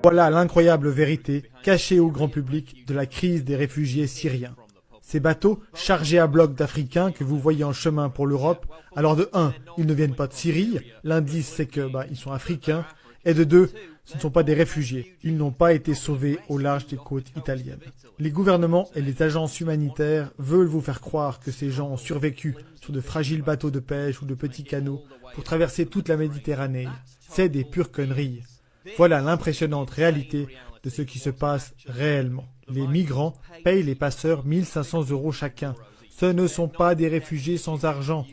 Voilà l'incroyable vérité, cachée au grand public, de la crise des réfugiés syriens. Ces bateaux, chargés à bloc d'Africains que vous voyez en chemin pour l'Europe, alors de 1, ils ne viennent pas de Syrie, l'indice c'est que ils sont africains, et de 2, ce ne sont pas des réfugiés, ils n'ont pas été sauvés au large des côtes italiennes. Les gouvernements et les agences humanitaires veulent vous faire croire que ces gens ont survécu sur de fragiles bateaux de pêche ou de petits canots pour traverser toute la Méditerranée. C'est des pures conneries. Voilà l'impressionnante réalité de ce qui se passe réellement. Les migrants payent les passeurs 1500 € chacun. Ce ne sont pas des réfugiés sans argent.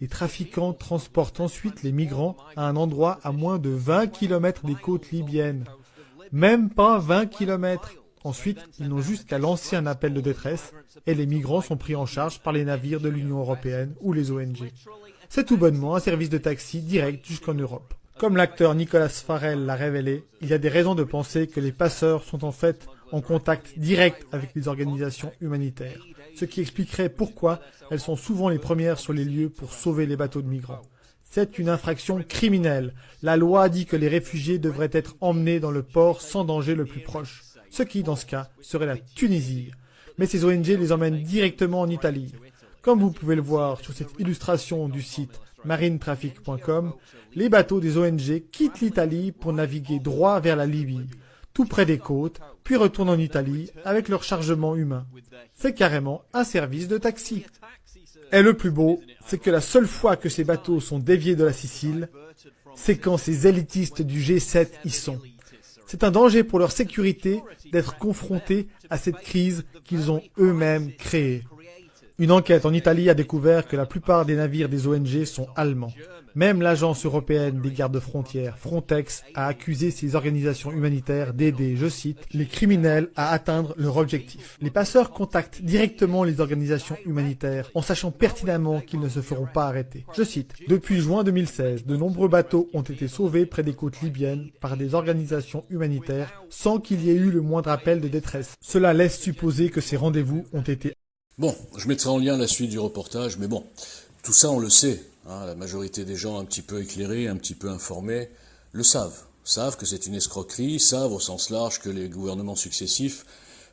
Les trafiquants transportent ensuite les migrants à un endroit à moins de 20 km des côtes libyennes. Même pas 20 km. Ensuite, ils n'ont juste qu'à lancer un appel de détresse et les migrants sont pris en charge par les navires de l'Union européenne ou les ONG. C'est tout bonnement un service de taxi direct jusqu'en Europe. Comme l'acteur Nicolas Farrell l'a révélé, il y a des raisons de penser que les passeurs sont en fait en contact direct avec les organisations humanitaires, ce qui expliquerait pourquoi elles sont souvent les premières sur les lieux pour sauver les bateaux de migrants. C'est une infraction criminelle. La loi dit que les réfugiés devraient être emmenés dans le port sans danger le plus proche, ce qui, dans ce cas, serait la Tunisie. Mais ces ONG les emmènent directement en Italie. Comme vous pouvez le voir sur cette illustration du site marinetraffic.com, les bateaux des ONG quittent l'Italie pour naviguer droit vers la Libye, tout près des côtes, puis retournent en Italie avec leur chargement humain. C'est carrément un service de taxi. Et le plus beau, c'est que la seule fois que ces bateaux sont déviés de la Sicile, c'est quand ces élitistes du G7 y sont. C'est un danger pour leur sécurité d'être confrontés à cette crise qu'ils ont eux-mêmes créée. Une enquête en Italie a découvert que la plupart des navires des ONG sont allemands. Même l'agence européenne des gardes-frontières, Frontex, a accusé ces organisations humanitaires d'aider, je cite, les criminels à atteindre leur objectif. Les passeurs contactent directement les organisations humanitaires en sachant pertinemment qu'ils ne se feront pas arrêter. Je cite, depuis juin 2016, de nombreux bateaux ont été sauvés près des côtes libyennes par des organisations humanitaires sans qu'il y ait eu le moindre appel de détresse. Cela laisse supposer que ces rendez-vous ont été... Bon, je mettrai en lien la suite du reportage, mais bon, tout ça on le sait. La majorité des gens un petit peu éclairés, un petit peu informés, le savent que c'est une escroquerie, savent au sens large que les gouvernements successifs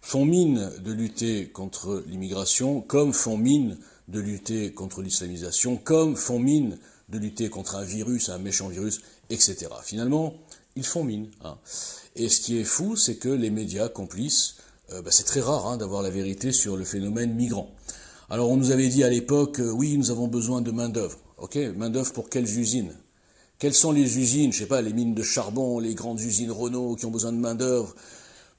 font mine de lutter contre l'immigration, comme font mine de lutter contre l'islamisation, comme font mine de lutter contre un virus, un méchant virus, etc. Finalement, ils font mine. Et ce qui est fou, c'est que les médias complices, c'est très rare d'avoir la vérité sur le phénomène migrant. Alors on nous avait dit à l'époque, oui, nous avons besoin de main-d'œuvre. Ok, main-d'œuvre pour quelles usines? Quelles sont les usines, je sais pas, les mines de charbon, les grandes usines Renault qui ont besoin de main-d'œuvre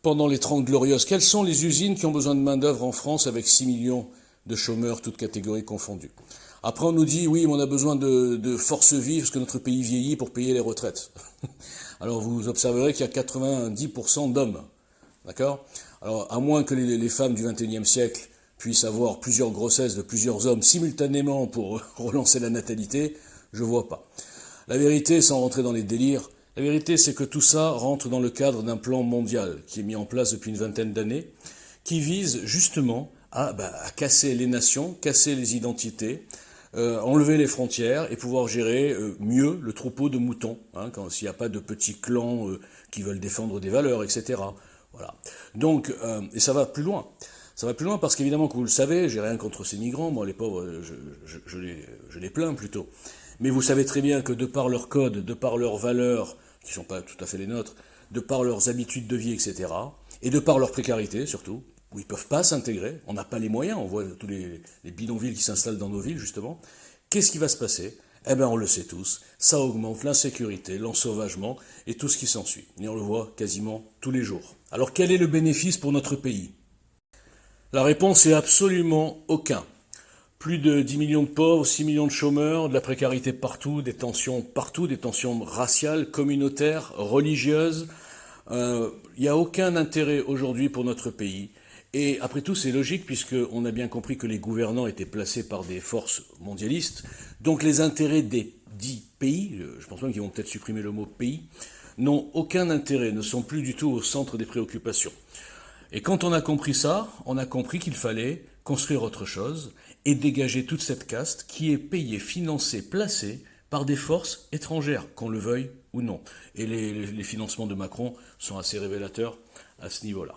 pendant les 30 glorieuses? Quelles sont les usines qui ont besoin de main-d'œuvre en France avec 6 millions de chômeurs, toutes catégories confondues? Après on nous dit, oui, mais on a besoin de force vive parce que notre pays vieillit pour payer les retraites. Alors vous observerez qu'il y a 90% d'hommes. D'accord? Alors, à moins que les femmes du XXIe siècle puissent avoir plusieurs grossesses de plusieurs hommes simultanément pour relancer la natalité, je vois pas. La vérité, sans rentrer dans les délires, la vérité c'est que tout ça rentre dans le cadre d'un plan mondial qui est mis en place depuis une vingtaine d'années, qui vise justement à casser les nations, casser les identités, enlever les frontières et pouvoir gérer mieux le troupeau de moutons, s'il n'y a pas de petits clans qui veulent défendre des valeurs, etc. Voilà. Donc, et ça va plus loin. Ça va plus loin parce qu'évidemment, que vous le savez, j'ai rien contre ces migrants, moi les pauvres, je les plains plutôt. Mais vous savez très bien que de par leur code, de par leurs valeurs, qui ne sont pas tout à fait les nôtres, de par leurs habitudes de vie, etc., et de par leur précarité surtout, où ils ne peuvent pas s'intégrer, on n'a pas les moyens, on voit tous les bidonvilles qui s'installent dans nos villes justement, qu'est-ce qui va se passer ? Eh bien, on le sait tous, ça augmente l'insécurité, l'ensauvagement et tout ce qui s'ensuit. Et on le voit quasiment tous les jours. Alors, quel est le bénéfice pour notre pays ? La réponse est absolument aucun. Plus de 10 millions de pauvres, 6 millions de chômeurs, de la précarité partout, des tensions raciales, communautaires, religieuses. Il n'y a aucun intérêt aujourd'hui pour notre pays. Et après tout, c'est logique puisqu'on a bien compris que les gouvernants étaient placés par des forces mondialistes. Donc les intérêts des 10 pays, je pense même qu'ils vont peut-être supprimer le mot pays, n'ont aucun intérêt, ne sont plus du tout au centre des préoccupations. Et quand on a compris ça, on a compris qu'il fallait construire autre chose et dégager toute cette caste qui est payée, financée, placée par des forces étrangères, qu'on le veuille ou non. Et les financements de Macron sont assez révélateurs à ce niveau-là.